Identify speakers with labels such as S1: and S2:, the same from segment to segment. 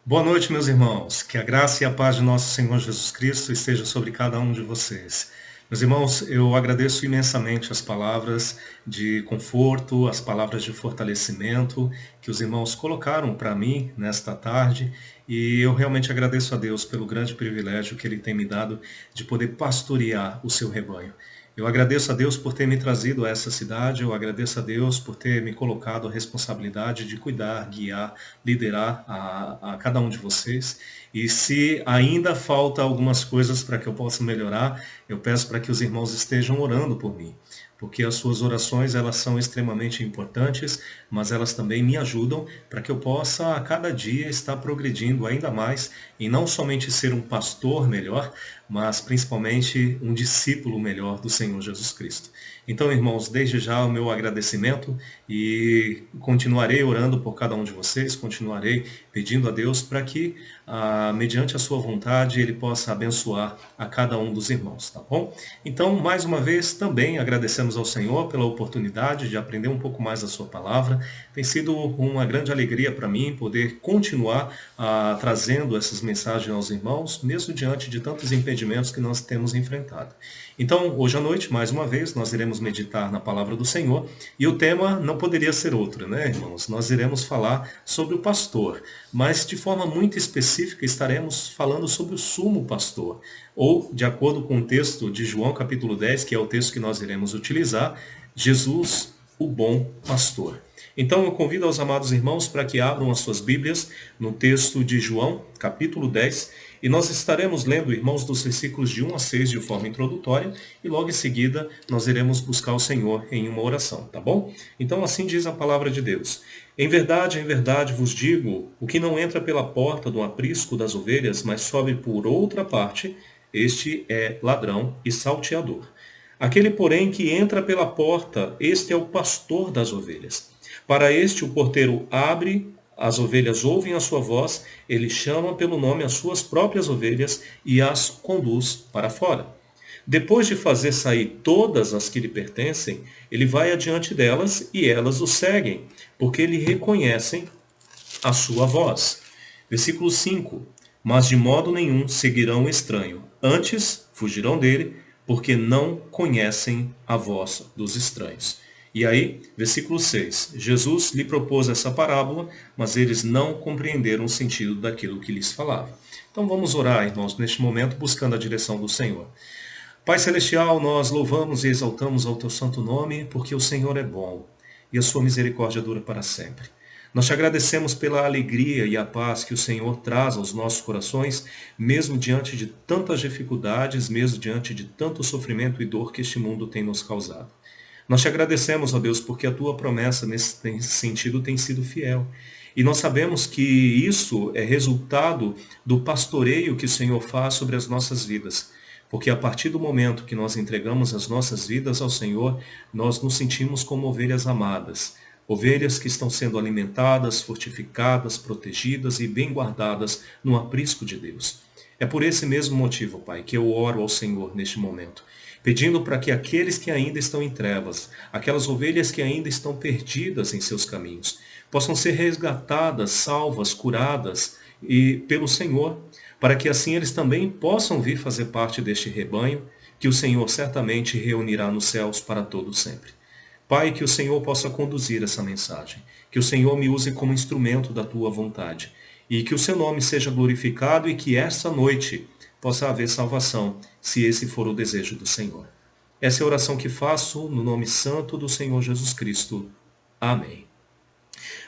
S1: Boa noite, meus irmãos. Que a graça e a paz de nosso Senhor Jesus Cristo esteja sobre cada um de vocês. Meus irmãos, eu agradeço imensamente as palavras de conforto, as palavras de fortalecimento que os irmãos colocaram para mim nesta tarde, e eu realmente agradeço a Deus pelo grande privilégio que Ele tem me dado de poder pastorear o seu rebanho. Eu agradeço a Deus por ter me trazido a essa cidade, eu agradeço a Deus por ter me colocado a responsabilidade de cuidar, guiar, liderar a cada um de vocês. E se ainda falta algumas coisas para que eu possa melhorar, eu peço para que os irmãos estejam orando por mim, porque as suas orações elas são extremamente importantes, mas elas também me ajudam para que eu possa a cada dia estar progredindo ainda mais em não somente ser um pastor melhor, mas principalmente um discípulo melhor do Senhor Jesus Cristo. Então, irmãos, desde já o meu agradecimento e continuarei orando por cada um de vocês, continuarei pedindo a Deus para que, mediante a sua vontade, Ele possa abençoar a cada um dos irmãos, tá bom? Então, mais uma vez, também agradecemos ao Senhor pela oportunidade de aprender um pouco mais da sua palavra. Tem sido uma grande alegria para mim poder continuar trazendo essas mensagens aos irmãos, mesmo diante de tantos impedimentos que nós temos enfrentado. Então, hoje à noite, mais uma vez, nós iremos meditar na palavra do Senhor e o tema não poderia ser outro, né, irmãos? Nós iremos falar sobre o pastor, mas de forma muito específica estaremos falando sobre o sumo pastor, ou, de acordo com o texto de João capítulo 10, que é o texto que nós iremos utilizar, Jesus, o bom pastor. Então eu convido aos amados irmãos para que abram as suas Bíblias no texto de João, capítulo 10, e nós estaremos lendo, irmãos, dos versículos de 1 a 6 de forma introdutória, e logo em seguida nós iremos buscar o Senhor em uma oração, tá bom? Então assim diz a palavra de Deus. Em verdade vos digo, o que não entra pela porta do aprisco das ovelhas, mas sobe por outra parte, este é ladrão e salteador. Aquele, porém, que entra pela porta, este é o pastor das ovelhas. Para este o porteiro abre, as ovelhas ouvem a sua voz, ele chama pelo nome as suas próprias ovelhas e as conduz para fora. Depois de fazer sair todas as que lhe pertencem, ele vai adiante delas e elas o seguem, porque lhe reconhecem a sua voz. Versículo 5. Mas de modo nenhum seguirão o estranho, antes fugirão dele, porque não conhecem a voz dos estranhos. E aí, versículo 6. Jesus lhe propôs essa parábola, mas eles não compreenderam o sentido daquilo que lhes falava. Então vamos orar, irmãos, neste momento, buscando a direção do Senhor. Pai Celestial, nós louvamos e exaltamos ao teu santo nome, porque o Senhor é bom e a sua misericórdia dura para sempre. Nós te agradecemos pela alegria e a paz que o Senhor traz aos nossos corações, mesmo diante de tantas dificuldades, mesmo diante de tanto sofrimento e dor que este mundo tem nos causado. Nós te agradecemos, ó Deus, porque a tua promessa nesse sentido tem sido fiel. E nós sabemos que isso é resultado do pastoreio que o Senhor faz sobre as nossas vidas. Porque a partir do momento que nós entregamos as nossas vidas ao Senhor, nós nos sentimos como ovelhas amadas. Ovelhas que estão sendo alimentadas, fortificadas, protegidas e bem guardadas no aprisco de Deus. É por esse mesmo motivo, Pai, que eu oro ao Senhor neste momento, pedindo para que aqueles que ainda estão em trevas, aquelas ovelhas que ainda estão perdidas em seus caminhos, possam ser resgatadas, salvas, curadas e pelo Senhor, para que assim eles também possam vir fazer parte deste rebanho, que o Senhor certamente reunirá nos céus para todo sempre. Pai, que o Senhor possa conduzir essa mensagem, que o Senhor me use como instrumento da tua vontade, e que o seu nome seja glorificado e que esta noite possa haver salvação, se esse for o desejo do Senhor. Essa é a oração que faço no nome santo do Senhor Jesus Cristo. Amém.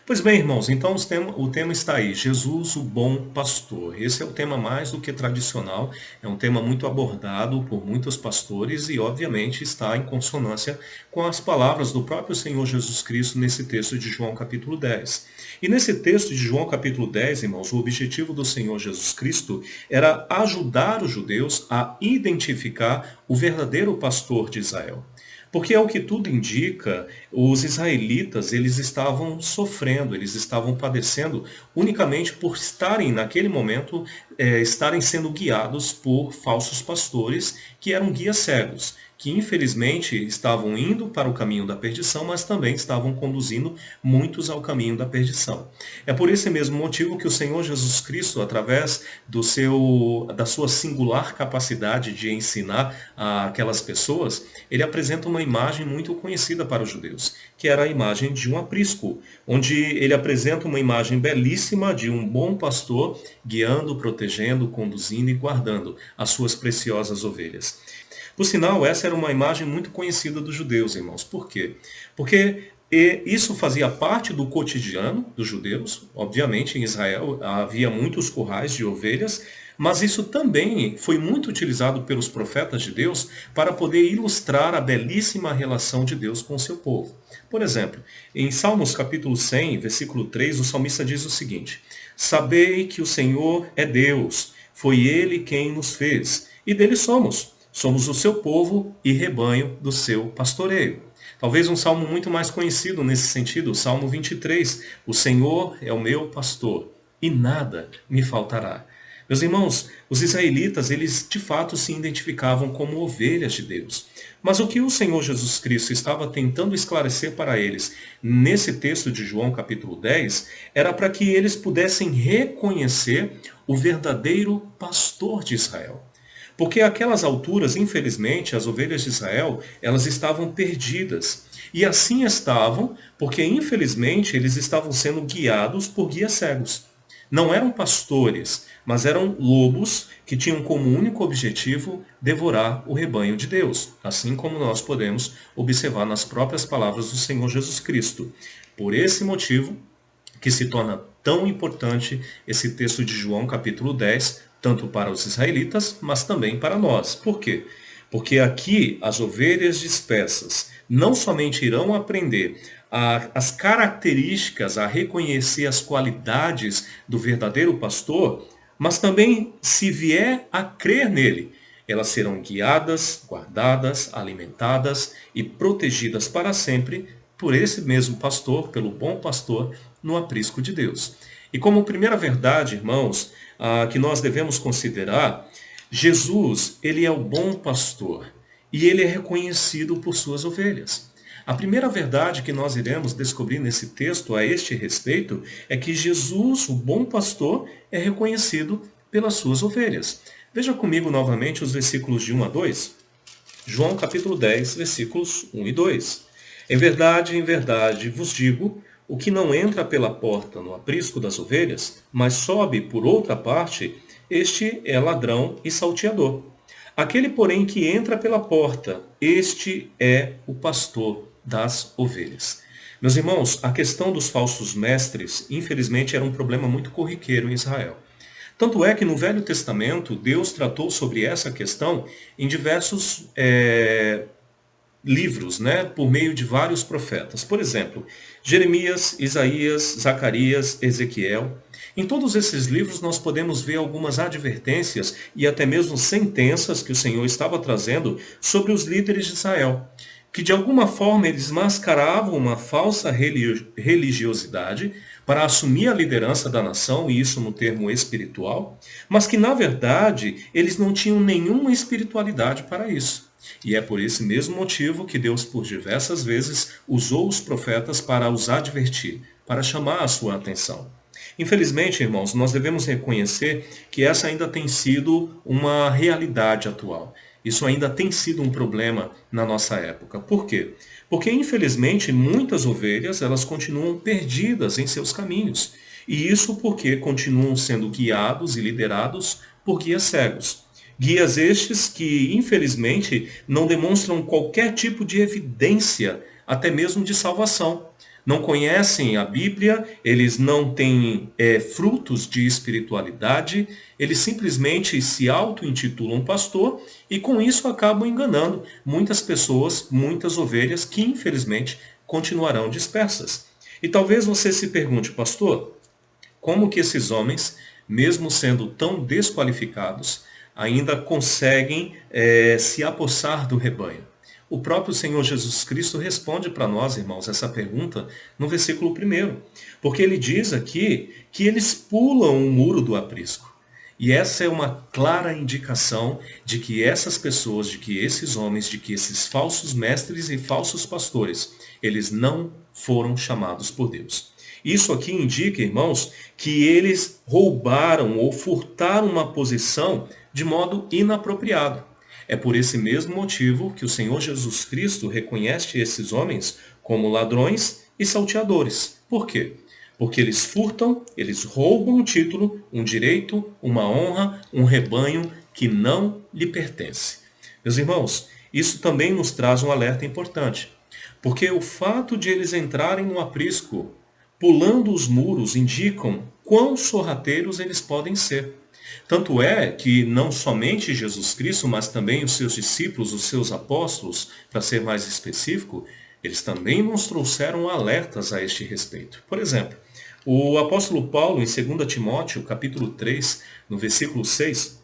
S1: Pois bem, irmãos, então o tema está aí, Jesus, o bom pastor. Esse é o tema mais do que tradicional, é um tema muito abordado por muitos pastores e, obviamente, está em consonância com as palavras do próprio Senhor Jesus Cristo nesse texto de João capítulo 10. E nesse texto de João capítulo 10, irmãos, o objetivo do Senhor Jesus Cristo era ajudar os judeus a identificar o verdadeiro pastor de Israel. Porque, ao que tudo indica, os israelitas eles estavam sofrendo, eles estavam padecendo unicamente por estarem, naquele momento, estarem sendo guiados por falsos pastores que eram guias cegos, que infelizmente estavam indo para o caminho da perdição, mas também estavam conduzindo muitos ao caminho da perdição. É por esse mesmo motivo que o Senhor Jesus Cristo, através da sua singular capacidade de ensinar aquelas pessoas, ele apresenta uma imagem muito conhecida para os judeus, que era a imagem de um aprisco, onde ele apresenta uma imagem belíssima de um bom pastor guiando, protegendo, conduzindo e guardando as suas preciosas ovelhas. Por sinal, essa era uma imagem muito conhecida dos judeus, irmãos. Por quê? Porque isso fazia parte do cotidiano dos judeus. Obviamente, em Israel havia muitos currais de ovelhas, mas isso também foi muito utilizado pelos profetas de Deus para poder ilustrar a belíssima relação de Deus com o seu povo. Por exemplo, em Salmos capítulo 100, versículo 3, o salmista diz o seguinte: Sabei que o Senhor é Deus, foi Ele quem nos fez, e dele somos. Somos o seu povo e rebanho do seu pastoreio. Talvez um salmo muito mais conhecido nesse sentido, o Salmo 23. O Senhor é o meu pastor e nada me faltará. Meus irmãos, os israelitas, eles de fato se identificavam como ovelhas de Deus. Mas o que o Senhor Jesus Cristo estava tentando esclarecer para eles nesse texto de João capítulo 10, era para que eles pudessem reconhecer o verdadeiro pastor de Israel. Porque àquelas alturas, infelizmente, as ovelhas de Israel, elas estavam perdidas. E assim estavam, porque infelizmente eles estavam sendo guiados por guias cegos. Não eram pastores, mas eram lobos que tinham como único objetivo devorar o rebanho de Deus, assim como nós podemos observar nas próprias palavras do Senhor Jesus Cristo. Por esse motivo que se torna tão importante esse texto de João capítulo 10, tanto para os israelitas, mas também para nós. Por quê? Porque aqui as ovelhas dispersas não somente irão aprender as características, a reconhecer as qualidades do verdadeiro pastor, mas também, se vier a crer nele, elas serão guiadas, guardadas, alimentadas e protegidas para sempre por esse mesmo pastor, pelo bom pastor, no aprisco de Deus. E como primeira verdade, irmãos, que nós devemos considerar, Jesus, ele é o bom pastor e ele é reconhecido por suas ovelhas. A primeira verdade que nós iremos descobrir nesse texto a este respeito é que Jesus, o bom pastor, é reconhecido pelas suas ovelhas. Veja comigo novamente os versículos de 1 a 2. João capítulo 10, versículos 1 e 2. Em verdade vos digo, o que não entra pela porta no aprisco das ovelhas, mas sobe por outra parte, este é ladrão e salteador. Aquele, porém, que entra pela porta, este é o pastor das ovelhas. Meus irmãos, a questão dos falsos mestres, infelizmente, era um problema muito corriqueiro em Israel. Tanto é que no Velho Testamento, Deus tratou sobre essa questão em diversos livros, por meio de vários profetas. Por exemplo, Jeremias, Isaías, Zacarias, Ezequiel. Em todos esses livros nós podemos ver algumas advertências e até mesmo sentenças que o Senhor estava trazendo sobre os líderes de Israel, que de alguma forma eles mascaravam uma falsa religiosidade para assumir a liderança da nação, e isso no termo espiritual, mas que na verdade eles não tinham nenhuma espiritualidade para isso. E é por esse mesmo motivo que Deus por diversas vezes usou os profetas para os advertir, para chamar a sua atenção. Infelizmente, irmãos, nós devemos reconhecer que essa ainda tem sido uma realidade atual. Isso ainda tem sido um problema na nossa época. Por quê? Porque, infelizmente, muitas ovelhas elas continuam perdidas em seus caminhos. E isso porque continuam sendo guiados e liderados por guias cegos. Guias estes que, infelizmente, não demonstram qualquer tipo de evidência, até mesmo de salvação. Não conhecem a Bíblia, eles não têm frutos de espiritualidade, eles simplesmente se auto-intitulam pastor e com isso acabam enganando muitas pessoas, muitas ovelhas que infelizmente continuarão dispersas. E talvez você se pergunte, pastor, como que esses homens, mesmo sendo tão desqualificados, ainda conseguem se apossar do rebanho? O próprio Senhor Jesus Cristo responde para nós, irmãos, essa pergunta no versículo 1. Porque ele diz aqui que eles pulam o muro do aprisco. E essa é uma clara indicação de que essas pessoas, de que esses homens, de que esses falsos mestres e falsos pastores, eles não foram chamados por Deus. Isso aqui indica, irmãos, que eles roubaram ou furtaram uma posição de modo inapropriado. É por esse mesmo motivo que o Senhor Jesus Cristo reconhece esses homens como ladrões e salteadores. Por quê? Porque eles furtam, eles roubam um título, um direito, uma honra, um rebanho que não lhe pertence. Meus irmãos, isso também nos traz um alerta importante. Porque o fato de eles entrarem no aprisco, pulando os muros, indicam quão sorrateiros eles podem ser. Tanto é que não somente Jesus Cristo, mas também os seus discípulos, os seus apóstolos, para ser mais específico, eles também nos trouxeram alertas a este respeito. Por exemplo, o apóstolo Paulo, em 2 Timóteo, capítulo 3, no versículo 6,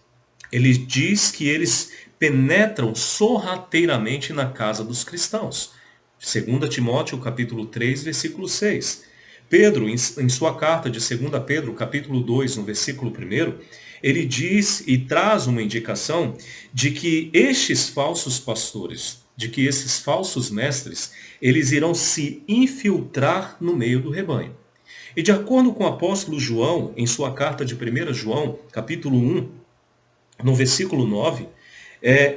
S1: ele diz que eles penetram sorrateiramente na casa dos cristãos. 2 Timóteo, capítulo 3, versículo 6. Pedro, em sua carta de 2 Pedro, capítulo 2, no versículo 1, ele diz e traz uma indicação de que estes falsos pastores, de que esses falsos mestres, eles irão se infiltrar no meio do rebanho. E de acordo com o apóstolo João, em sua carta de 1 João, capítulo 1, no versículo 9,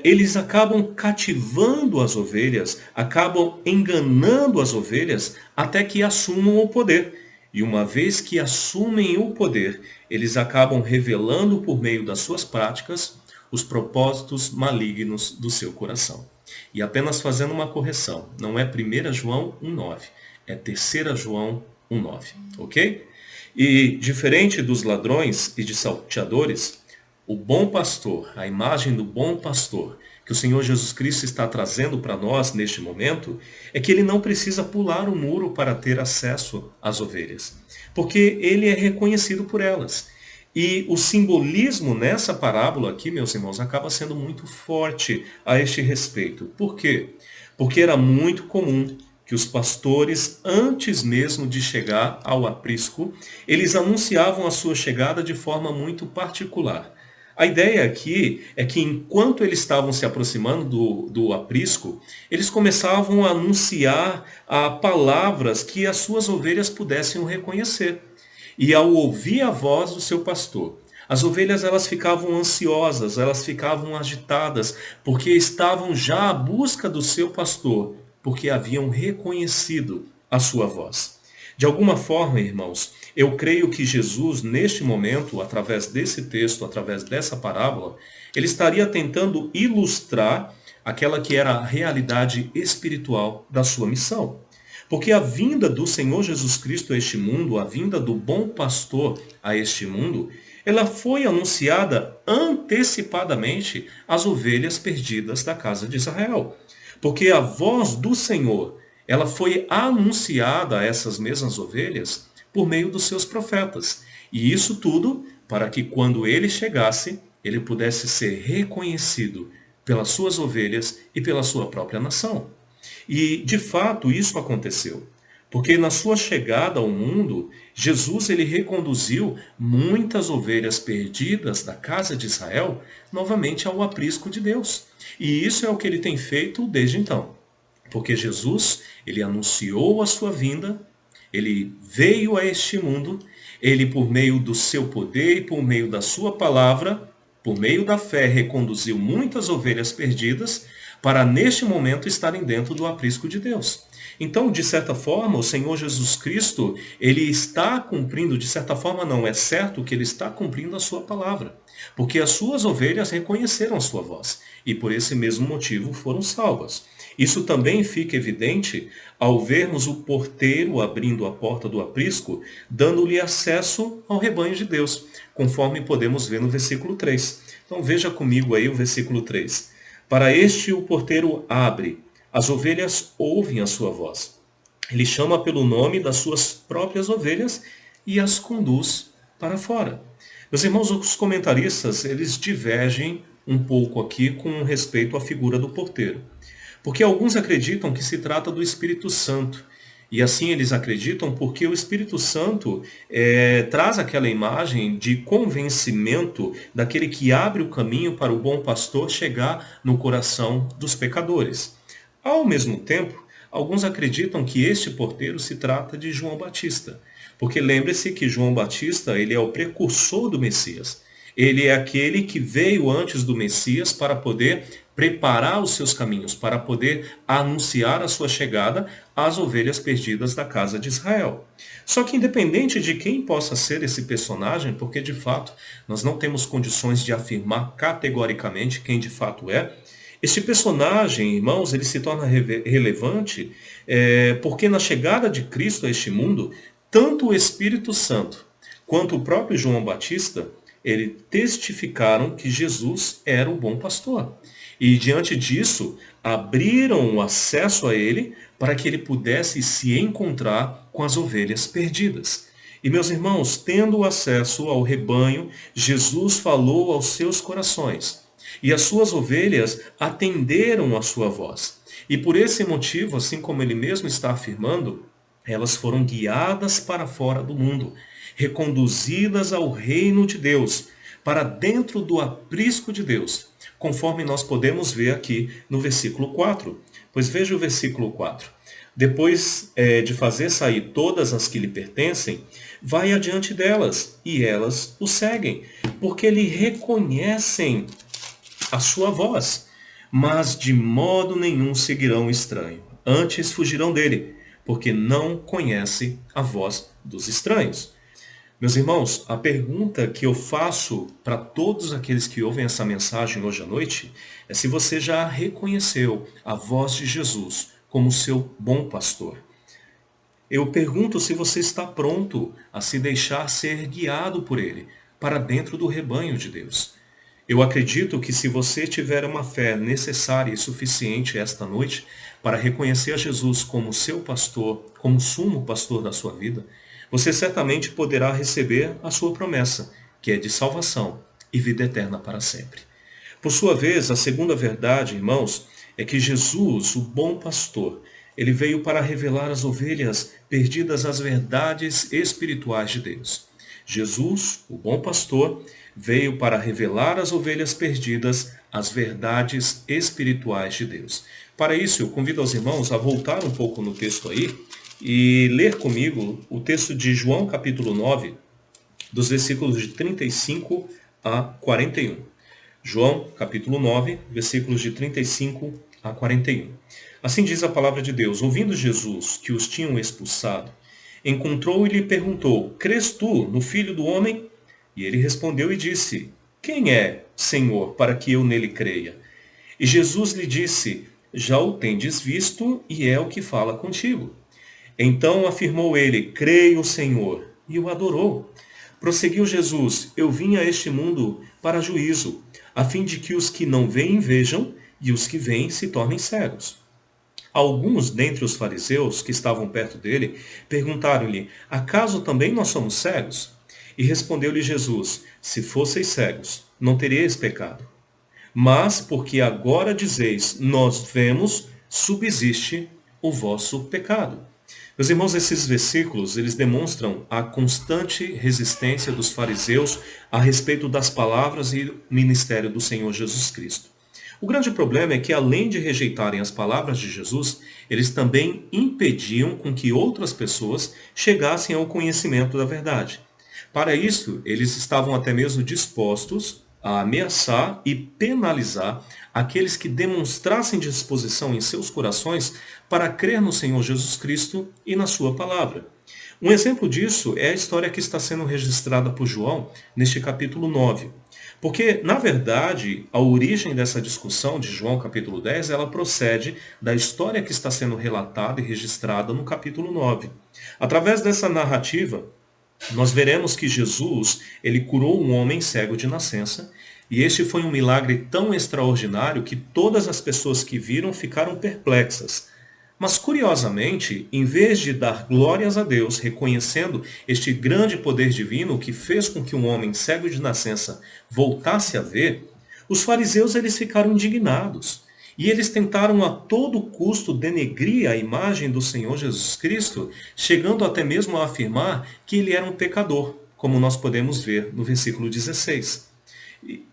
S1: eles acabam cativando as ovelhas, acabam enganando as ovelhas até que assumam o poder. E uma vez que assumem o poder, eles acabam revelando por meio das suas práticas os propósitos malignos do seu coração. E apenas fazendo uma correção, não é 1 João 1,9, é 3 João 1,9, ok? E diferente dos ladrões e de salteadores, o bom pastor, a imagem do bom pastor que o Senhor Jesus Cristo está trazendo para nós neste momento, é que ele não precisa pular o muro para ter acesso às ovelhas, porque ele é reconhecido por elas. E o simbolismo nessa parábola aqui, meus irmãos, acaba sendo muito forte a este respeito. Por quê? Porque era muito comum que os pastores, antes mesmo de chegar ao aprisco, eles anunciavam a sua chegada de forma muito particular. A ideia aqui é que enquanto eles estavam se aproximando do aprisco, eles começavam a anunciar palavras que as suas ovelhas pudessem o reconhecer. E ao ouvir a voz do seu pastor, as ovelhas elas ficavam ansiosas, elas ficavam agitadas, porque estavam já à busca do seu pastor, porque haviam reconhecido a sua voz. De alguma forma, irmãos, eu creio que Jesus, neste momento, através desse texto, através dessa parábola, ele estaria tentando ilustrar aquela que era a realidade espiritual da sua missão. Porque a vinda do Senhor Jesus Cristo a este mundo, a vinda do bom pastor a este mundo, ela foi anunciada antecipadamente às ovelhas perdidas da casa de Israel. Porque a voz do Senhor, ela foi anunciada a essas mesmas ovelhas por meio dos seus profetas. E isso tudo para que quando ele chegasse, ele pudesse ser reconhecido pelas suas ovelhas e pela sua própria nação. E, de fato, isso aconteceu. Porque na sua chegada ao mundo, Jesus ele reconduziu muitas ovelhas perdidas da casa de Israel novamente ao aprisco de Deus. E isso é o que ele tem feito desde então. Porque Jesus, ele anunciou a sua vinda, ele veio a este mundo, ele por meio do seu poder e por meio da sua palavra, por meio da fé, reconduziu muitas ovelhas perdidas para neste momento estarem dentro do aprisco de Deus. Então, de certa forma, o Senhor Jesus Cristo, ele está cumprindo, de certa forma não, é certo que ele está cumprindo a sua palavra, porque as suas ovelhas reconheceram a sua voz e por esse mesmo motivo foram salvas. Isso também fica evidente ao vermos o porteiro abrindo a porta do aprisco, dando-lhe acesso ao rebanho de Deus, conforme podemos ver no versículo 3. Então veja comigo aí o versículo 3. Para este o porteiro abre, as ovelhas ouvem a sua voz. Ele chama pelo nome das suas próprias ovelhas e as conduz para fora. Meus irmãos, os comentaristas, eles divergem um pouco aqui com respeito à figura do porteiro. Porque alguns acreditam que se trata do Espírito Santo. E assim eles acreditam porque o Espírito Santo traz aquela imagem de convencimento daquele que abre o caminho para o bom pastor chegar no coração dos pecadores. Ao mesmo tempo, alguns acreditam que este porteiro se trata de João Batista, porque lembre-se que João Batista ele é o precursor do Messias. Ele é aquele que veio antes do Messias para poder preparar os seus caminhos, para poder anunciar a sua chegada às ovelhas perdidas da casa de Israel. Só que independente de quem possa ser esse personagem, porque de fato nós não temos condições de afirmar categoricamente quem de fato é, este personagem, irmãos, ele se torna relevante porque na chegada de Cristo a este mundo, tanto o Espírito Santo quanto o próprio João Batista, ele testificaram que Jesus era o bom pastor. E diante disso, abriram o acesso a ele para que ele pudesse se encontrar com as ovelhas perdidas. E meus irmãos, tendo acesso ao rebanho, Jesus falou aos seus corações. E as suas ovelhas atenderam a sua voz. E por esse motivo, assim como ele mesmo está afirmando, elas foram guiadas para fora do mundo, reconduzidas ao reino de Deus, para dentro do aprisco de Deus, conforme nós podemos ver aqui no versículo 4. Pois veja o versículo 4. Depois de fazer sair todas as que lhe pertencem, vai adiante delas, e elas o seguem, porque lhe reconhecem a sua voz, mas de modo nenhum seguirão o estranho. Antes fugirão dele, porque não conhece a voz dos estranhos. Meus irmãos, a pergunta que eu faço para todos aqueles que ouvem essa mensagem hoje à noite é se você já reconheceu a voz de Jesus como seu bom pastor. Eu pergunto se você está pronto a se deixar ser guiado por ele para dentro do rebanho de Deus. Eu acredito que se você tiver uma fé necessária e suficiente esta noite para reconhecer a Jesus como seu pastor, como sumo pastor da sua vida, você certamente poderá receber a sua promessa, que é de salvação e vida eterna para sempre. Por sua vez, a segunda verdade, irmãos, é que Jesus, o bom pastor, ele veio para revelar às ovelhas perdidas as verdades espirituais de Deus. Jesus, o bom pastor, veio para revelar às ovelhas perdidas as verdades espirituais de Deus. Para isso, eu convido os irmãos a voltar um pouco no texto aí e ler comigo o texto de João capítulo 9, dos versículos de 35 a 41. João capítulo 9, versículos de 35 a 41. Assim diz a palavra de Deus: ouvindo Jesus que os tinham expulsado, encontrou e lhe perguntou: crês tu no Filho do Homem? E ele respondeu e disse: quem é, Senhor, para que eu nele creia? E Jesus lhe disse: já o tendes visto e é o que fala contigo. Então afirmou ele: creio, Senhor, e o adorou. Prosseguiu Jesus: eu vim a este mundo para juízo, a fim de que os que não veem vejam, e os que veem se tornem cegos. Alguns dentre os fariseus que estavam perto dele perguntaram-lhe: acaso também nós somos cegos? E respondeu-lhe Jesus: se fosseis cegos, não teríeis pecado. Mas porque agora dizeis, nós vemos, subsiste o vosso pecado. Meus irmãos, esses versículos, eles demonstram a constante resistência dos fariseus a respeito das palavras e do ministério do Senhor Jesus Cristo. O grande problema é que, além de rejeitarem as palavras de Jesus, eles também impediam com que outras pessoas chegassem ao conhecimento da verdade. Para isso, eles estavam até mesmo dispostos a ameaçar e penalizar aqueles que demonstrassem disposição em seus corações para crer no Senhor Jesus Cristo e na sua palavra. Um exemplo disso é a história que está sendo registrada por João neste capítulo 9. Porque, na verdade, a origem dessa discussão de João capítulo 10, ela procede da história que está sendo relatada e registrada no capítulo 9. Através dessa narrativa, nós veremos que Jesus, ele curou um homem cego de nascença, e este foi um milagre tão extraordinário que todas as pessoas que viram ficaram perplexas. Mas, curiosamente, em vez de dar glórias a Deus, reconhecendo este grande poder divino que fez com que um homem cego de nascença voltasse a ver, os fariseus eles ficaram indignados. E eles tentaram a todo custo denegrir a imagem do Senhor Jesus Cristo, chegando até mesmo a afirmar que ele era um pecador, como nós podemos ver no versículo 16.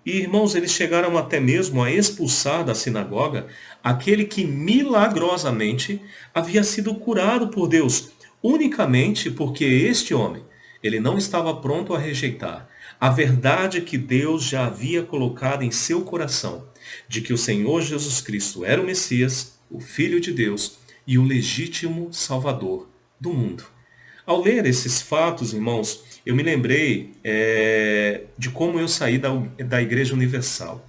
S1: Irmãos, eles chegaram até mesmo a expulsar da sinagoga aquele que milagrosamente havia sido curado por Deus, unicamente porque este homem, ele não estava pronto a rejeitar a verdade que Deus já havia colocado em seu coração, de que o Senhor Jesus Cristo era o Messias, o Filho de Deus e o legítimo Salvador do mundo. Ao ler esses fatos, irmãos, eu me lembrei de como eu saí da Igreja Universal.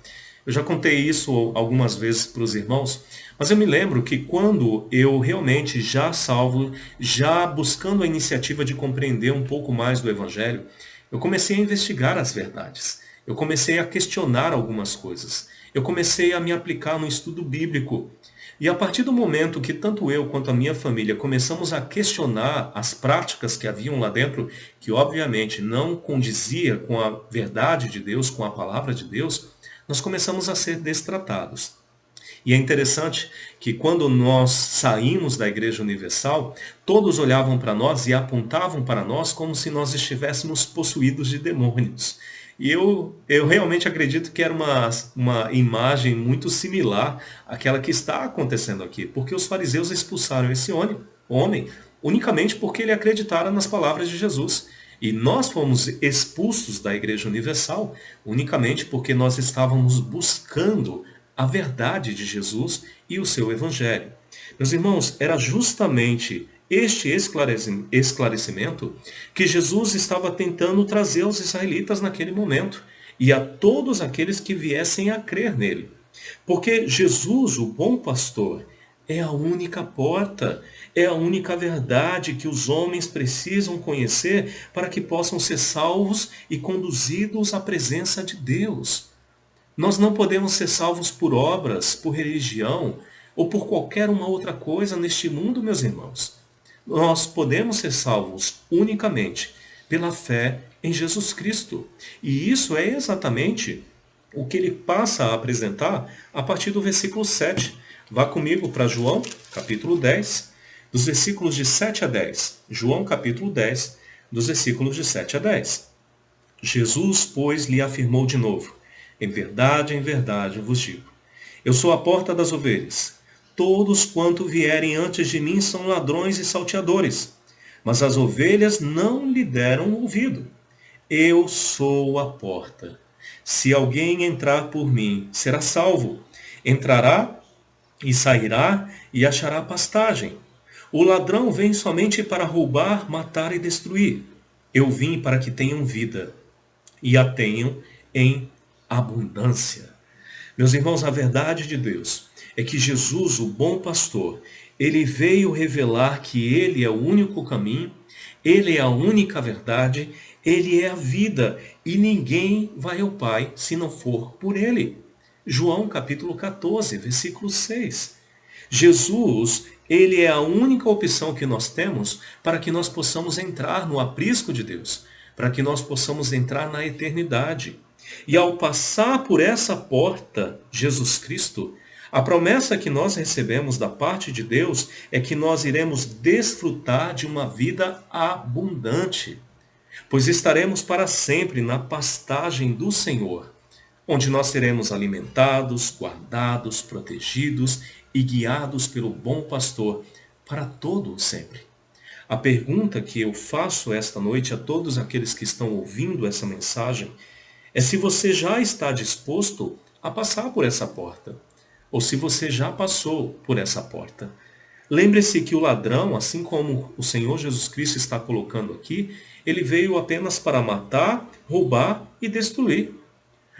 S1: Eu já contei isso algumas vezes para os irmãos, mas eu me lembro que quando eu realmente já salvo, já buscando a iniciativa de compreender um pouco mais do Evangelho, eu comecei a investigar as verdades. Eu comecei a questionar algumas coisas. Eu comecei a me aplicar no estudo bíblico. E a partir do momento que tanto eu quanto a minha família começamos a questionar as práticas que haviam lá dentro, que obviamente não condizia com a verdade de Deus, com a palavra de Deus, nós começamos a ser destratados. E é interessante que quando nós saímos da Igreja Universal, todos olhavam para nós e apontavam para nós como se nós estivéssemos possuídos de demônios. E eu realmente acredito que era uma imagem muito similar àquela que está acontecendo aqui, porque os fariseus expulsaram esse homem unicamente porque ele acreditara nas palavras de Jesus. E nós fomos expulsos da Igreja Universal unicamente porque nós estávamos buscando a verdade de Jesus e o seu Evangelho. Meus irmãos, era justamente este esclarecimento que Jesus estava tentando trazer aos israelitas naquele momento e a todos aqueles que viessem a crer nele. Porque Jesus, o bom pastor, é a única porta, é a única verdade que os homens precisam conhecer para que possam ser salvos e conduzidos à presença de Deus. Nós não podemos ser salvos por obras, por religião ou por qualquer uma outra coisa neste mundo, meus irmãos. Nós podemos ser salvos unicamente pela fé em Jesus Cristo. E isso é exatamente o que ele passa a apresentar a partir do versículo 7. Vá comigo para João, capítulo 10, dos versículos de 7 a 10. João, capítulo 10, dos versículos de 7 a 10. Jesus, pois, lhe afirmou de novo: em verdade vos digo, eu sou a porta das ovelhas. Todos quanto vierem antes de mim são ladrões e salteadores, mas as ovelhas não lhe deram ouvido. Eu sou a porta. Se alguém entrar por mim, será salvo. Entrará e sairá e achará pastagem. O ladrão vem somente para roubar, matar e destruir. Eu vim para que tenham vida e a tenham em abundância. Meus irmãos, a verdade de Deus é que Jesus, o bom pastor, ele veio revelar que ele é o único caminho, ele é a única verdade, ele é a vida e ninguém vai ao Pai se não for por ele. João capítulo 14, versículo 6. Jesus, ele é a única opção que nós temos para que nós possamos entrar no aprisco de Deus, para que nós possamos entrar na eternidade. E ao passar por essa porta, Jesus Cristo, a promessa que nós recebemos da parte de Deus é que nós iremos desfrutar de uma vida abundante, pois estaremos para sempre na pastagem do Senhor, onde nós seremos alimentados, guardados, protegidos e guiados pelo bom pastor para todo o sempre. A pergunta que eu faço esta noite a todos aqueles que estão ouvindo essa mensagem é se você já está disposto a passar por essa porta, ou se você já passou por essa porta. Lembre-se que o ladrão, assim como o Senhor Jesus Cristo está colocando aqui, ele veio apenas para matar, roubar e destruir.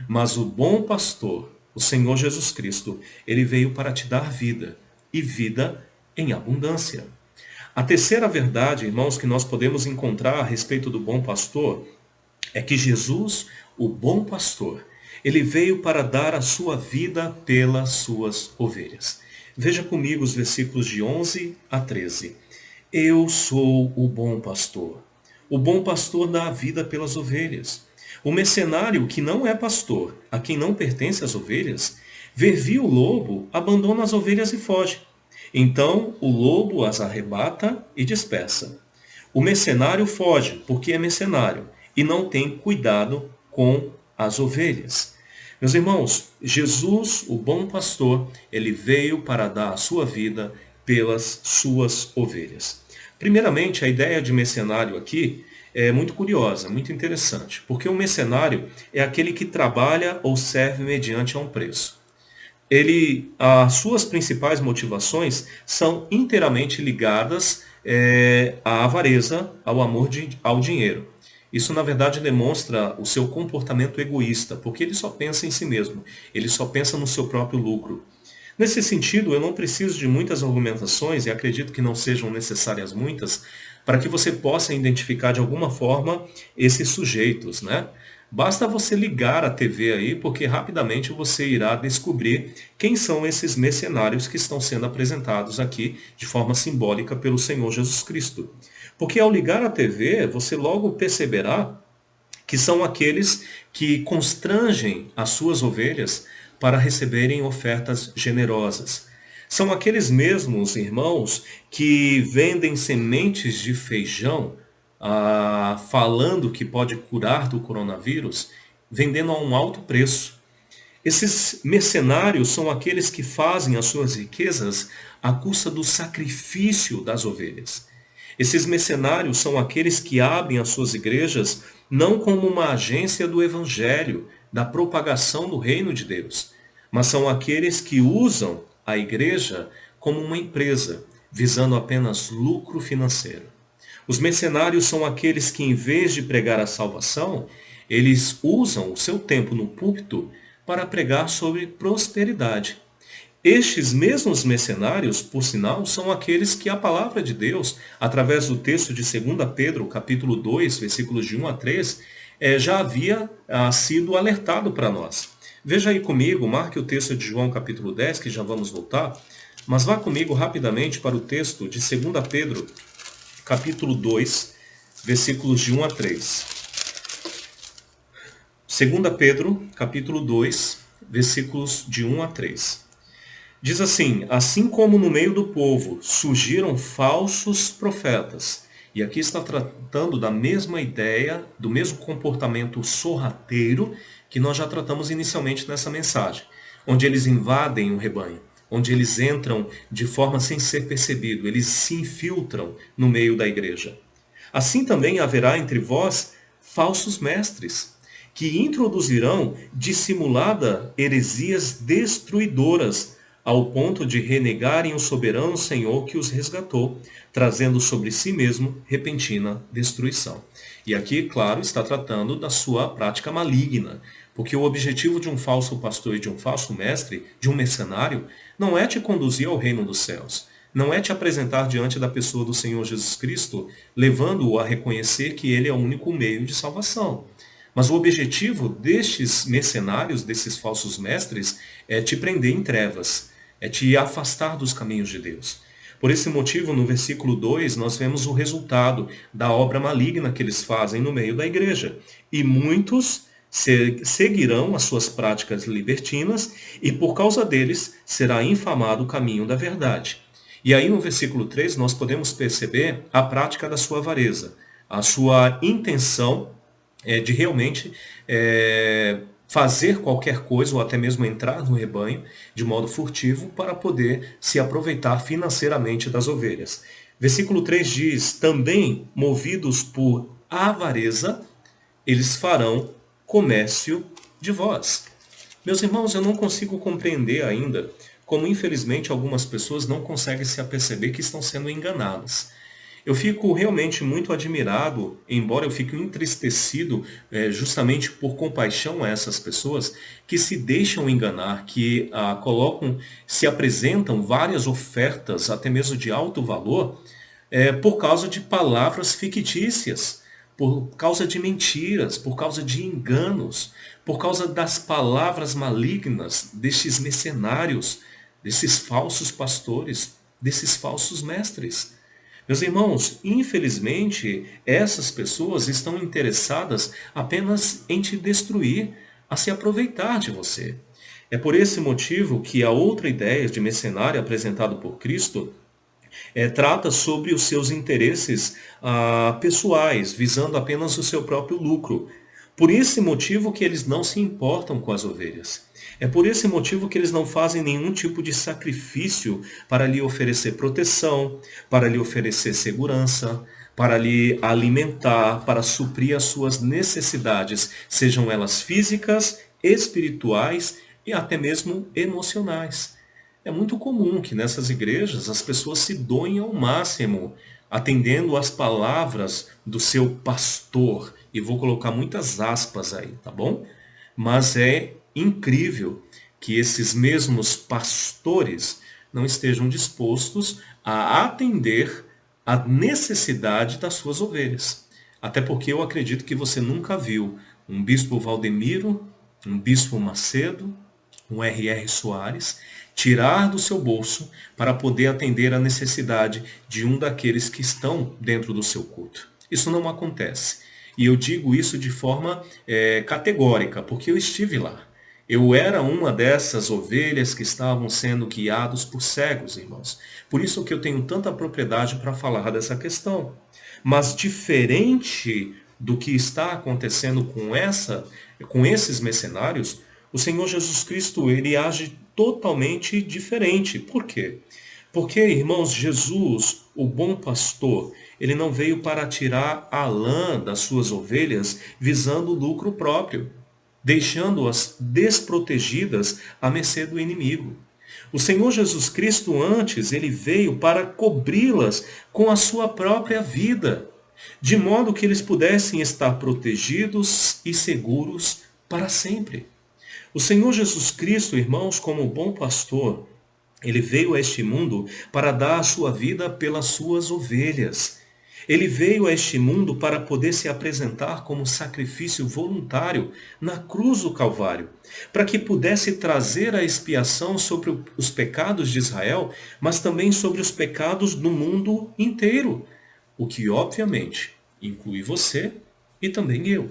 S1: Mas o bom pastor, o Senhor Jesus Cristo, ele veio para te dar vida, e vida em abundância. A terceira verdade, irmãos, que nós podemos encontrar a respeito do bom pastor, é que Jesus, o bom pastor, ele veio para dar a sua vida pelas suas ovelhas. Veja comigo os versículos de 11 a 13. Eu sou o bom pastor. O bom pastor dá a vida pelas ovelhas. O mercenário que não é pastor, a quem não pertence as ovelhas, Ver o lobo, abandona as ovelhas e foge. Então o lobo as arrebata e dispersa. O mercenário foge, porque é mercenário, e não tem cuidado com as ovelhas. Meus irmãos, Jesus, o bom pastor, ele veio para dar a sua vida pelas suas ovelhas. Primeiramente, a ideia de mercenário aqui é muito curiosa, muito interessante, porque o mercenário é aquele que trabalha ou serve mediante a um preço. As suas principais motivações são inteiramente ligadas à avareza, ao amor ao dinheiro. Isso, na verdade, demonstra o seu comportamento egoísta, porque ele só pensa em si mesmo, ele só pensa no seu próprio lucro. Nesse sentido, eu não preciso de muitas argumentações, e acredito que não sejam necessárias muitas, para que você possa identificar de alguma forma esses sujeitos, né? Basta você ligar a TV aí, porque rapidamente você irá descobrir quem são esses mercenários que estão sendo apresentados aqui de forma simbólica pelo Senhor Jesus Cristo. Porque ao ligar a TV, você logo perceberá que são aqueles que constrangem as suas ovelhas para receberem ofertas generosas. São aqueles mesmos irmãos que vendem sementes de feijão, falando que pode curar do coronavírus, vendendo a um alto preço. Esses mercenários são aqueles que fazem as suas riquezas à custa do sacrifício das ovelhas. Esses mercenários são aqueles que abrem as suas igrejas não como uma agência do evangelho, da propagação do reino de Deus, mas são aqueles que usam a igreja como uma empresa, visando apenas lucro financeiro. Os mercenários são aqueles que, em vez de pregar a salvação, eles usam o seu tempo no púlpito para pregar sobre prosperidade. Estes mesmos mercenários, por sinal, são aqueles que a palavra de Deus, através do texto de 2 Pedro, capítulo 2, versículos de 1 a 3, já havia sido alertado para nós. Veja aí comigo, marque o texto de João capítulo 10, que já vamos voltar, mas vá comigo rapidamente para o texto de 2 Pedro, capítulo 2, versículos de 1 a 3. 2 Pedro, capítulo 2, versículos de 1 a 3. Diz assim como no meio do povo surgiram falsos profetas, e aqui está tratando da mesma ideia, do mesmo comportamento sorrateiro que nós já tratamos inicialmente nessa mensagem, onde eles invadem o rebanho, onde eles entram de forma sem ser percebido, eles se infiltram no meio da igreja. Assim também haverá entre vós falsos mestres, que introduzirão dissimulada heresias destruidoras, ao ponto de renegarem o soberano Senhor que os resgatou, trazendo sobre si mesmo repentina destruição. E aqui, claro, está tratando da sua prática maligna, porque o objetivo de um falso pastor e de um falso mestre, de um mercenário, não é te conduzir ao reino dos céus, não é te apresentar diante da pessoa do Senhor Jesus Cristo, levando-o a reconhecer que ele é o único meio de salvação. Mas o objetivo destes mercenários, desses falsos mestres, é te prender em trevas, é te afastar dos caminhos de Deus. Por esse motivo, no versículo 2, nós vemos o resultado da obra maligna que eles fazem no meio da igreja. E muitos seguirão as suas práticas libertinas, e por causa deles será infamado o caminho da verdade. E aí no versículo 3 nós podemos perceber a prática da sua avareza, a sua intenção de realmente fazer qualquer coisa, ou até mesmo entrar no rebanho de modo furtivo para poder se aproveitar financeiramente das ovelhas. Versículo 3 diz, também movidos por avareza, eles farão comércio de vós. Meus irmãos, eu não consigo compreender ainda como infelizmente algumas pessoas não conseguem se aperceber que estão sendo enganadas. Eu fico realmente muito admirado, embora eu fique entristecido justamente por compaixão a essas pessoas que se deixam enganar, que se apresentam várias ofertas, até mesmo de alto valor, por causa de palavras fictícias, por causa de mentiras, por causa de enganos, por causa das palavras malignas destes mercenários, desses falsos pastores, desses falsos mestres. Meus irmãos, infelizmente, essas pessoas estão interessadas apenas em te destruir, a se aproveitar de você. É por esse motivo que a outra ideia de mercenário apresentada por Cristo trata sobre os seus interesses pessoais, visando apenas o seu próprio lucro. Por esse motivo que eles não se importam com as ovelhas. É por esse motivo que eles não fazem nenhum tipo de sacrifício para lhe oferecer proteção, para lhe oferecer segurança, para lhe alimentar, para suprir as suas necessidades, sejam elas físicas, espirituais e até mesmo emocionais. É muito comum que nessas igrejas as pessoas se doem ao máximo, atendendo às palavras do seu pastor. E vou colocar muitas aspas aí, tá bom? Mas é incrível que esses mesmos pastores não estejam dispostos a atender à necessidade das suas ovelhas. Até porque eu acredito que você nunca viu um bispo Valdemiro, um bispo Macedo, um R.R. Soares, tirar do seu bolso para poder atender a necessidade de um daqueles que estão dentro do seu culto. Isso não acontece. E eu digo isso de forma categórica, porque eu estive lá. Eu era uma dessas ovelhas que estavam sendo guiados por cegos, irmãos. Por isso que eu tenho tanta propriedade para falar dessa questão. Mas diferente do que está acontecendo com esses mercenários, o Senhor Jesus Cristo, ele age totalmente diferente. Por quê? Porque, irmãos, Jesus, o bom pastor, ele não veio para tirar a lã das suas ovelhas visando o lucro próprio, deixando-as desprotegidas à mercê do inimigo. O Senhor Jesus Cristo antes, ele veio para cobri-las com a sua própria vida, de modo que eles pudessem estar protegidos e seguros para sempre. O Senhor Jesus Cristo, irmãos, como bom pastor, ele veio a este mundo para dar a sua vida pelas suas ovelhas. Ele veio a este mundo para poder se apresentar como sacrifício voluntário na cruz do Calvário, para que pudesse trazer a expiação sobre os pecados de Israel, mas também sobre os pecados do mundo inteiro, o que obviamente inclui você e também eu.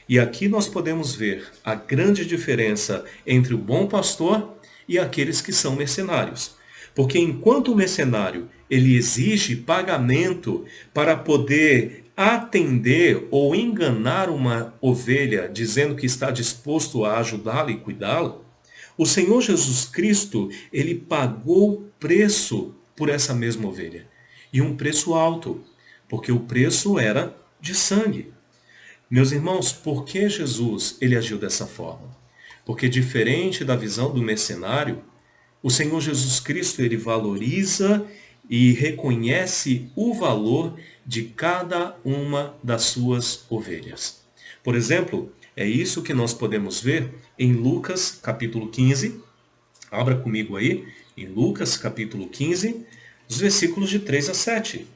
S1: E aqui nós podemos ver a grande diferença entre o bom pastor e aqueles que são mercenários. Porque enquanto o mercenário ele exige pagamento para poder atender ou enganar uma ovelha dizendo que está disposto a ajudá-la e cuidá-la, o Senhor Jesus Cristo, ele pagou preço por essa mesma ovelha. E um preço alto, porque o preço era de sangue. Meus irmãos, por que Jesus ele agiu dessa forma? Porque diferente da visão do mercenário, o Senhor Jesus Cristo ele valoriza e reconhece o valor de cada uma das suas ovelhas. Por exemplo, é isso que nós podemos ver em Lucas capítulo 15. Abra comigo aí, em Lucas capítulo 15, os versículos de 3 a 7.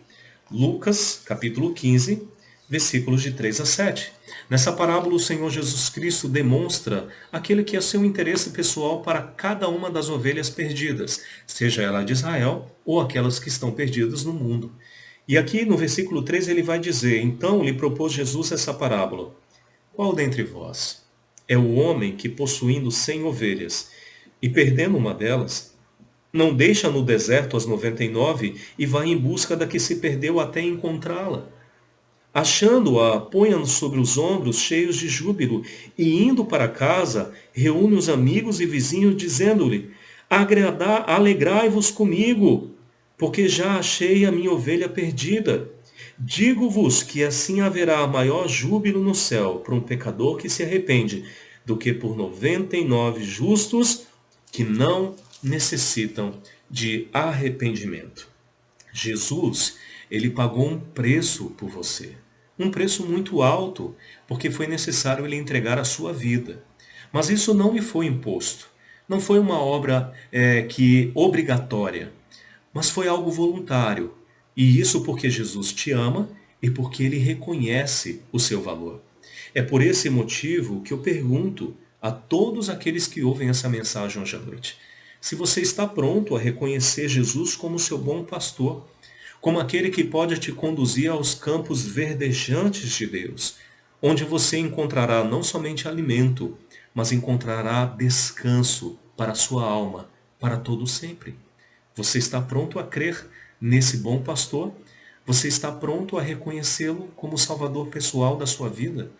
S1: Lucas capítulo 15, versículos de 3 a 7. Nessa parábola, o Senhor Jesus Cristo demonstra aquele que é seu interesse pessoal para cada uma das ovelhas perdidas, seja ela de Israel ou aquelas que estão perdidas no mundo. E aqui no versículo 3 ele vai dizer: então lhe propôs Jesus essa parábola: qual dentre vós é o homem que, possuindo 100 ovelhas e perdendo uma delas, não deixa no deserto as 99 e vai em busca da que se perdeu até encontrá-la? Achando-a, põe-a sobre os ombros cheios de júbilo, e indo para casa, reúne os amigos e vizinhos, dizendo-lhe: alegrai-vos comigo, porque já achei a minha ovelha perdida. Digo-vos que assim haverá maior júbilo no céu por um pecador que se arrepende, do que por 99 justos que não necessitam de arrependimento. Jesus, ele pagou um preço por você. Um preço muito alto, porque foi necessário ele entregar a sua vida. Mas isso não lhe foi imposto. Não foi uma obra obrigatória, mas foi algo voluntário. E isso porque Jesus te ama e porque ele reconhece o seu valor. É por esse motivo que eu pergunto a todos aqueles que ouvem essa mensagem hoje à noite: se você está pronto a reconhecer Jesus como seu bom pastor, como aquele que pode te conduzir aos campos verdejantes de Deus, onde você encontrará não somente alimento, mas encontrará descanso para a sua alma, para todo sempre. Você está pronto a crer nesse bom pastor? Você está pronto a reconhecê-lo como o salvador pessoal da sua vida?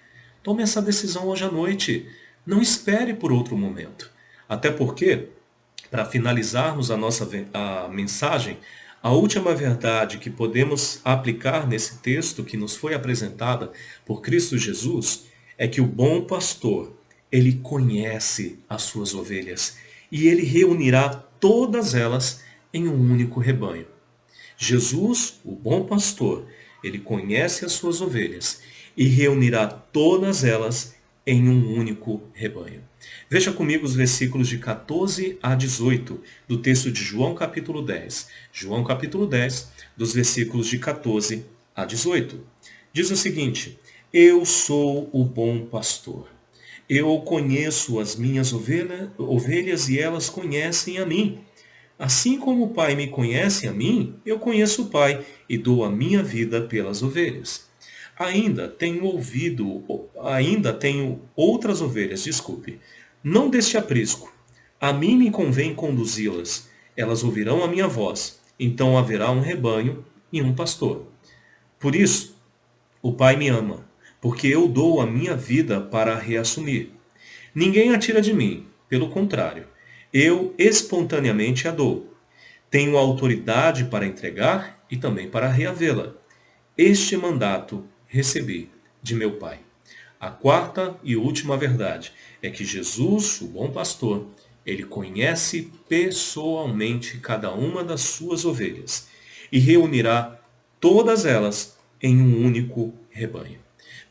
S1: Tome essa decisão hoje à noite. Não espere por outro momento. Até porque, para finalizarmos a mensagem, a última verdade que podemos aplicar nesse texto que nos foi apresentada por Cristo Jesus é que o bom pastor, ele conhece as suas ovelhas e ele reunirá todas elas em um único rebanho. Jesus, o bom pastor, ele conhece as suas ovelhas e reunirá todas elas em um único rebanho. Veja comigo os versículos de 14 a 18 do texto de João capítulo 10. João capítulo 10, dos versículos de 14 a 18. Diz o seguinte: Eu sou o bom pastor. Eu conheço as minhas ovelhas e elas conhecem a mim. Assim como o Pai me conhece a mim, eu conheço o Pai e dou a minha vida pelas ovelhas. Ainda tenho outras ovelhas, desculpe. Não deste aprisco. A mim me convém conduzi-las. Elas ouvirão a minha voz. Então haverá um rebanho e um pastor. Por isso, o Pai me ama, porque eu dou a minha vida para a reassumir. Ninguém a tira de mim, pelo contrário, eu espontaneamente a dou. Tenho autoridade para entregar e também para reavê-la. Este mandato recebi de meu Pai. A quarta e última verdade é que Jesus, o bom pastor, ele conhece pessoalmente cada uma das suas ovelhas e reunirá todas elas em um único rebanho.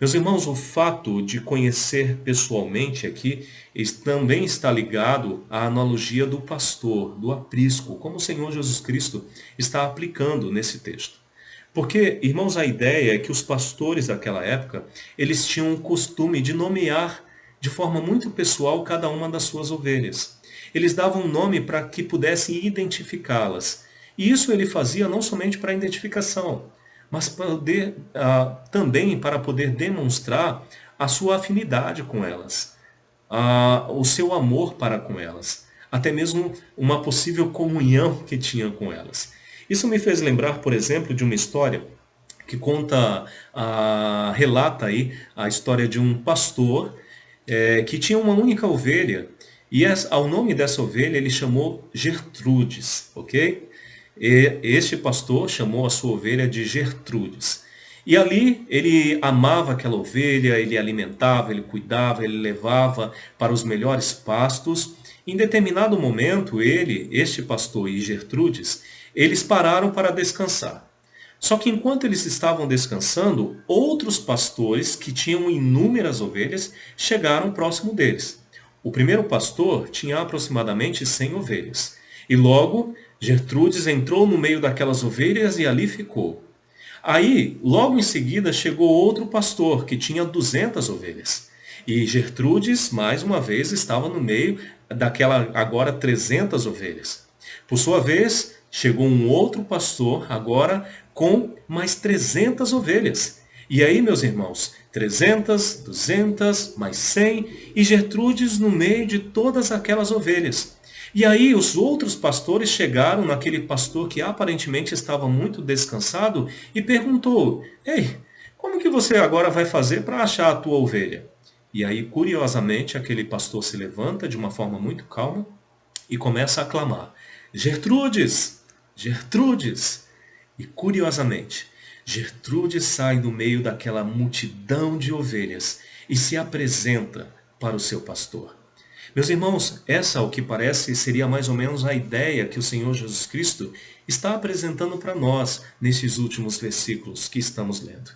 S1: Meus irmãos, o fato de conhecer pessoalmente aqui também está ligado à analogia do pastor, do aprisco, como o Senhor Jesus Cristo está aplicando nesse texto. Porque, irmãos, a ideia é que os pastores daquela época, eles tinham o costume de nomear de forma muito pessoal cada uma das suas ovelhas. Eles davam um nome para que pudessem identificá-las. E isso ele fazia não somente para identificação, mas também para poder demonstrar a sua afinidade com elas, o seu amor para com elas, até mesmo uma possível comunhão que tinha com elas. Isso me fez lembrar, por exemplo, de uma história que relata aí a história de um pastor que tinha uma única ovelha e ao nome dessa ovelha ele chamou Gertrudes, ok? E este pastor chamou a sua ovelha de Gertrudes. E ali ele amava aquela ovelha, ele alimentava, ele cuidava, ele levava para os melhores pastos. Em determinado momento, este pastor e Gertrudes, eles pararam para descansar. Só que enquanto eles estavam descansando, outros pastores que tinham inúmeras ovelhas chegaram próximo deles. O primeiro pastor tinha aproximadamente 100 ovelhas. E logo, Gertrudes entrou no meio daquelas ovelhas e ali ficou. Aí, logo em seguida, chegou outro pastor que tinha 200 ovelhas. E Gertrudes, mais uma vez, estava no meio daquela agora 300 ovelhas. Por sua vez, chegou um outro pastor, agora com mais 300 ovelhas. E aí, meus irmãos, 300, 200, mais 100, e Gertrudes no meio de todas aquelas ovelhas. E aí os outros pastores chegaram naquele pastor que aparentemente estava muito descansado e perguntou: Ei, como que você agora vai fazer para achar a tua ovelha? E aí, curiosamente, aquele pastor se levanta de uma forma muito calma e começa a clamar: Gertrudes! Gertrudes! E curiosamente, Gertrudes sai do meio daquela multidão de ovelhas e se apresenta para o seu pastor. Meus irmãos, essa, ao que parece, seria mais ou menos a ideia que o Senhor Jesus Cristo está apresentando para nós nesses últimos versículos que estamos lendo.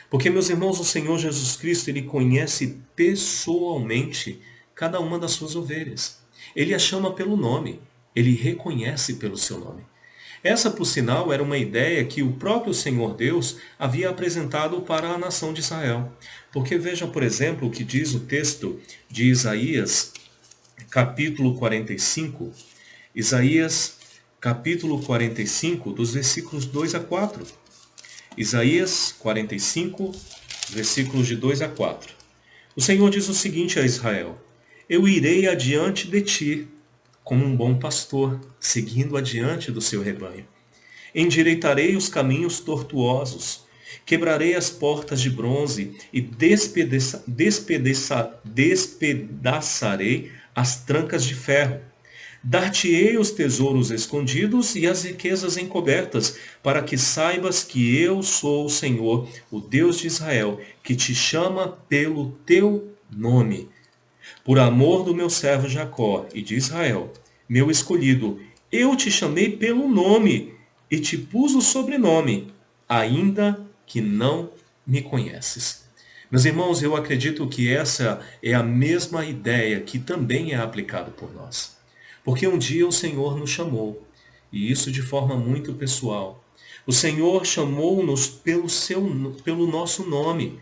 S1: Porque, meus irmãos, o Senhor Jesus Cristo, ele conhece pessoalmente cada uma das suas ovelhas. Ele a chama pelo nome, ele reconhece pelo seu nome. Essa, por sinal, era uma ideia que o próprio Senhor Deus havia apresentado para a nação de Israel. Porque veja, por exemplo, o que diz o texto de Isaías, capítulo 45, Isaías, capítulo 45, dos versículos 2 a 4. Isaías 45, versículos de 2 a 4. O Senhor diz o seguinte a Israel: Eu irei adiante de ti, como um bom pastor, seguindo adiante do seu rebanho. Endireitarei os caminhos tortuosos, quebrarei as portas de bronze e despedaçarei as trancas de ferro. Dar-te-ei os tesouros escondidos e as riquezas encobertas, para que saibas que eu sou o Senhor, o Deus de Israel, que te chama pelo teu nome. Por amor do meu servo Jacó e de Israel, meu escolhido, eu te chamei pelo nome e te pus o sobrenome, ainda que não me conheces. Meus irmãos, eu acredito que essa é a mesma ideia que também é aplicada por nós. Porque um dia o Senhor nos chamou, e isso de forma muito pessoal. O Senhor chamou-nos pelo nosso nome.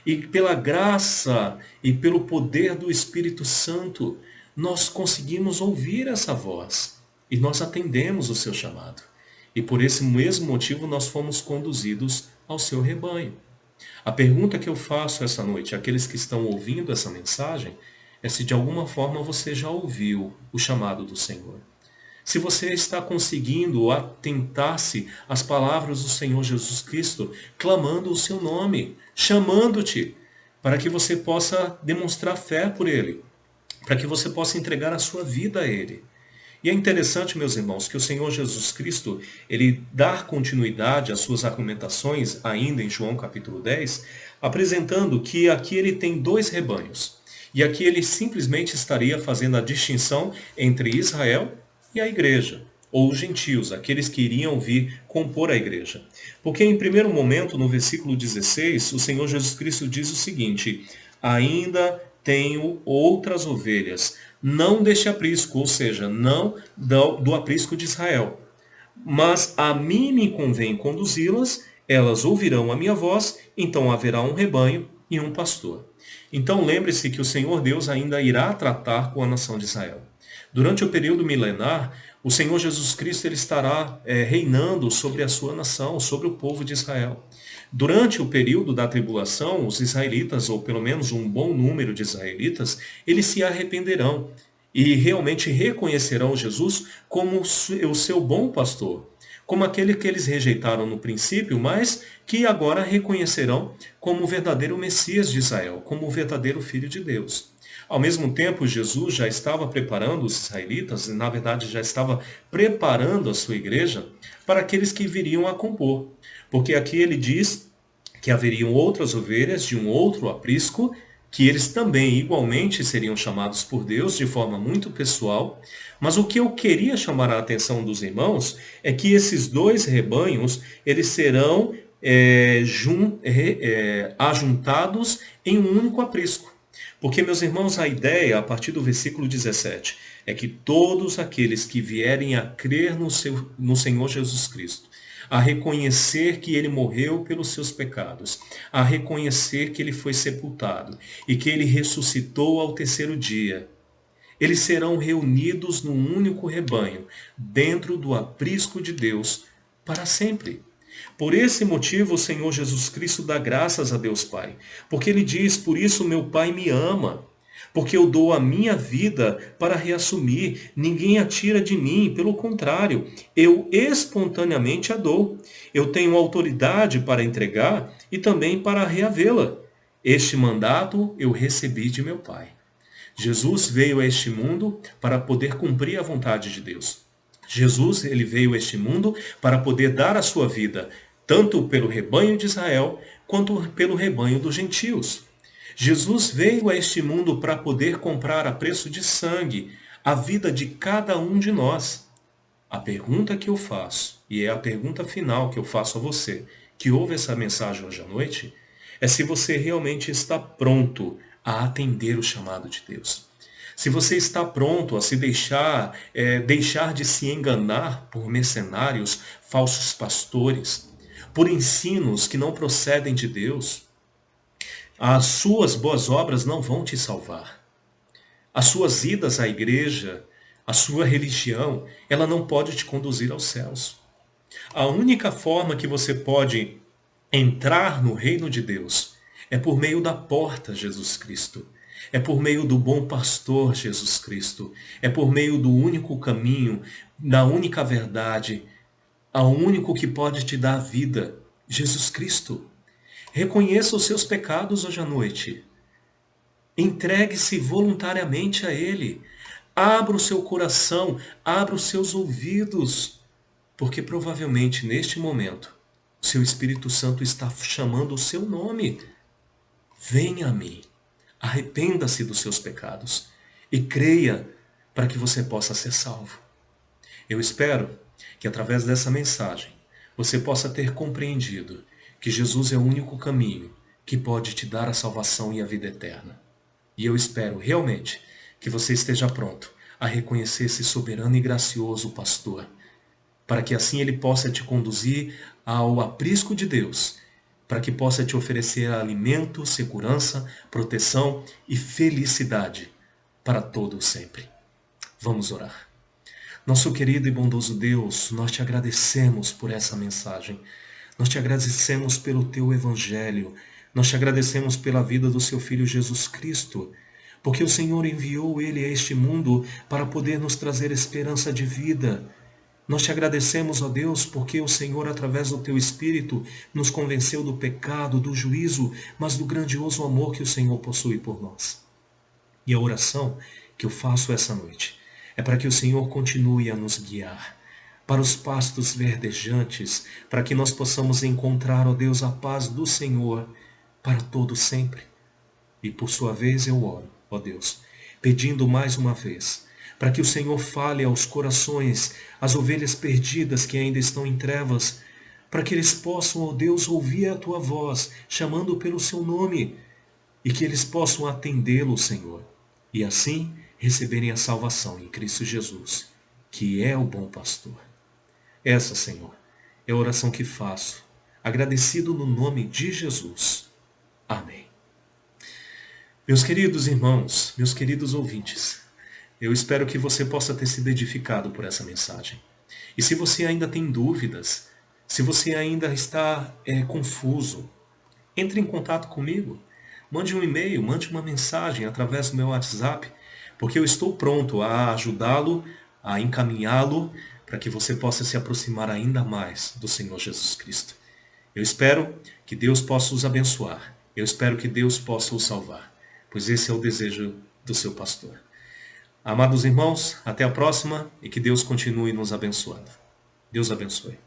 S1: E pela graça e pelo poder do Espírito Santo, nós conseguimos ouvir essa voz. E nós atendemos o seu chamado. E por esse mesmo motivo nós fomos conduzidos ao seu rebanho. A pergunta que eu faço essa noite àqueles que estão ouvindo essa mensagem é se de alguma forma você já ouviu o chamado do Senhor. Se você está conseguindo atentar-se às palavras do Senhor Jesus Cristo, clamando o seu nome, chamando-te, para que você possa demonstrar fé por Ele, para que você possa entregar a sua vida a Ele. E é interessante, meus irmãos, que o Senhor Jesus Cristo, ele dá continuidade às suas argumentações, ainda em João capítulo 10, apresentando que aqui ele tem dois rebanhos. E aqui ele simplesmente estaria fazendo a distinção entre Israel e a igreja, ou os gentios, aqueles que iriam vir compor a igreja. Porque em primeiro momento, no versículo 16, o Senhor Jesus Cristo diz o seguinte: ainda tenho outras ovelhas, não deste aprisco, ou seja, não do aprisco de Israel. Mas a mim me convém conduzi-las, elas ouvirão a minha voz, então haverá um rebanho e um pastor. Então lembre-se que o Senhor Deus ainda irá tratar com a nação de Israel. Durante o período milenar, o Senhor Jesus Cristo ele estará reinando sobre a sua nação, sobre o povo de Israel. Durante o período da tribulação, os israelitas, ou pelo menos um bom número de israelitas, eles se arrependerão e realmente reconhecerão Jesus como o seu bom pastor, como aquele que eles rejeitaram no princípio, mas que agora reconhecerão como o verdadeiro Messias de Israel, como o verdadeiro Filho de Deus. Ao mesmo tempo, Jesus já estava preparando os israelitas, na verdade já estava preparando a sua igreja para aqueles que viriam a compor. Porque aqui ele diz que haveriam outras ovelhas de um outro aprisco, que eles também igualmente seriam chamados por Deus de forma muito pessoal. Mas o que eu queria chamar a atenção dos irmãos é que esses dois rebanhos, eles serão ajuntados em um único aprisco. Porque, meus irmãos, a ideia, a partir do versículo 17, é que todos aqueles que vierem a crer no Senhor Jesus Cristo, a reconhecer que ele morreu pelos seus pecados, a reconhecer que ele foi sepultado e que ele ressuscitou ao terceiro dia, eles serão reunidos num único rebanho, dentro do aprisco de Deus, para sempre. Por esse motivo, o Senhor Jesus Cristo dá graças a Deus Pai, porque ele diz: por isso meu Pai me ama, porque eu dou a minha vida para reassumir, ninguém a tira de mim, pelo contrário, eu espontaneamente a dou. Eu tenho autoridade para entregar e também para reavê-la. Este mandato eu recebi de meu Pai. Jesus veio a este mundo para poder cumprir a vontade de Deus. Jesus, ele veio a este mundo para poder dar a sua vida, tanto pelo rebanho de Israel, quanto pelo rebanho dos gentios. Jesus veio a este mundo para poder comprar a preço de sangue a vida de cada um de nós. A pergunta que eu faço, e é a pergunta final que eu faço a você, que ouve essa mensagem hoje à noite, é se você realmente está pronto a atender o chamado de Deus. Se você está pronto a se deixar de se enganar por mercenários, falsos pastores, por ensinos que não procedem de Deus, as suas boas obras não vão te salvar. As suas idas à igreja, a sua religião, ela não pode te conduzir aos céus. A única forma que você pode entrar no reino de Deus é por meio da porta, Jesus Cristo. É por meio do bom pastor Jesus Cristo. É por meio do único caminho, da única verdade, ao único que pode te dar vida, Jesus Cristo. Reconheça os seus pecados hoje à noite. Entregue-se voluntariamente a Ele. Abra o seu coração, abra os seus ouvidos, porque provavelmente neste momento, o seu Espírito Santo está chamando o seu nome. Venha a mim, arrependa-se dos seus pecados e creia para que você possa ser salvo. Eu espero que através dessa mensagem você possa ter compreendido que Jesus é o único caminho que pode te dar a salvação e a vida eterna. E eu espero realmente que você esteja pronto a reconhecer esse soberano e gracioso pastor, para que assim ele possa te conduzir ao aprisco de Deus, para que possa te oferecer alimento, segurança, proteção e felicidade para todo sempre. Vamos orar. Nosso querido e bondoso Deus, nós te agradecemos por essa mensagem. Nós te agradecemos pelo teu evangelho. Nós te agradecemos pela vida do seu Filho Jesus Cristo, porque o Senhor enviou ele a este mundo para poder nos trazer esperança de vida. Nós te agradecemos, ó Deus, porque o Senhor, através do teu Espírito, nos convenceu do pecado, do juízo, mas do grandioso amor que o Senhor possui por nós. E a oração que eu faço essa noite é para que o Senhor continue a nos guiar para os pastos verdejantes, para que nós possamos encontrar, ó Deus, a paz do Senhor para todo sempre. E por sua vez eu oro, ó Deus, pedindo mais uma vez, para que o Senhor fale aos corações, às ovelhas perdidas que ainda estão em trevas, para que eles possam, ó Deus, ouvir a tua voz, chamando pelo seu nome, e que eles possam atendê-lo, Senhor, e assim receberem a salvação em Cristo Jesus, que é o bom pastor. Essa, Senhor, é a oração que faço, agradecido no nome de Jesus. Amém. Meus queridos irmãos, meus queridos ouvintes, eu espero que você possa ter sido edificado por essa mensagem. E se você ainda tem dúvidas, se você ainda está confuso, entre em contato comigo. Mande um e-mail, mande uma mensagem através do meu WhatsApp, porque eu estou pronto a ajudá-lo, a encaminhá-lo, para que você possa se aproximar ainda mais do Senhor Jesus Cristo. Eu espero que Deus possa os abençoar. Eu espero que Deus possa os salvar, pois esse é o desejo do seu pastor. Amados irmãos, até a próxima e que Deus continue nos abençoando. Deus abençoe.